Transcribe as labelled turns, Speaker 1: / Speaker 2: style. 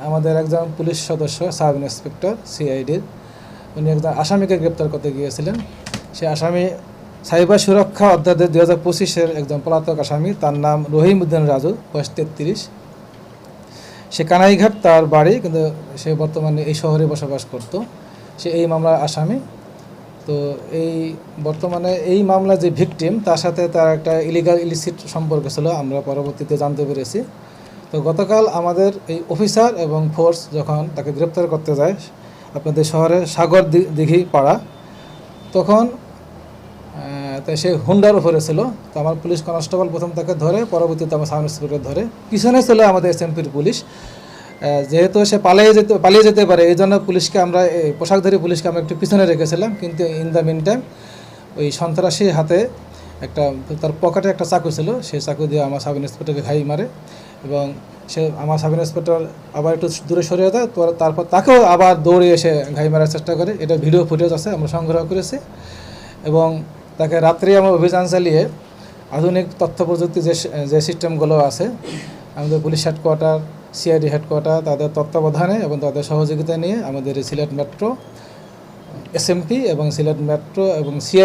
Speaker 1: আমাদের একজন পুলিশ সদস্য সাব ইন্সপেক্টর সিআইডির উনি একজন আসামিকে গ্রেপ্তার করতে গিয়েছিলেন। সে আসামি সাইবার সুরক্ষা অধ্যাদেশ 2025-এর একজন পলাতক আসামি, তার নাম রহিম উদ্দিন রাজু, বয়স 33। সে কানাইঘাট তার বাড়ি, কিন্তু সে বর্তমানে এই শহরে বসবাস করত। সে এই মামলার আসামি। তো বর্তমানে এই মামলা যে ভিকটিম, তার সাথে তার একটা ইলিসিট সম্পর্ক ছিল, আমরা পরবর্তীতে জানতে পেরেছি। তো গতকাল আমাদের এই অফিসার এবং ফোর্স যখন তাকে গ্রেপ্তার করতে যায় আপনাদের শহরের সাগর দিঘি পাড়া, তখন তাই সে হুন্ডার উপরে ছিল। তো আমার পুলিশ কনস্টেবল প্রথম তাকে ধরে, পরবর্তীতে আমার সাব ইন্সপেক্টর ধরে। পিছনে ছিল আমাদের এসএমপির পুলিশ। যেহেতু সে পালিয়ে যেতে পারে, এই জন্য পুলিশকে আমরা পোশাকধারী পুলিশকে আমরা একটু পিছনে রেখেছিলাম। কিন্তু ইন দ্য মিন টাইম ওই সন্ত্রাসী হাতে তার পকেটে একটা চাকু ছিল, সেই চাকু দিয়ে আমার সাব ইন্সপেক্টরকে ঘাই মারে এবং আমার সাব ইন্সপেক্টর আবার একটু দূরে সরে যায়। তারপর তাকেও আবার দৌড়ে এসে ঘাই মারার চেষ্টা করে। এটা ভিডিও ফুটেজ আছে, আমরা সংগ্রহ করেছি। এবং তাকে রাত্রে আমরা অভিযান চালিয়ে আধুনিক তথ্য প্রযুক্তি যে সিস্টেমগুলো আছে আমাদের পুলিশ হেডকোয়ার্টার, সিআইডি হেডকোয়ার্টার, তাদের তত্ত্বাবধানে এবং তাদের সহযোগিতা নিয়ে আমাদের সিলেট মেট্রো, এসএমপি এবং সিলেট মেট্রো এবং সিআইডি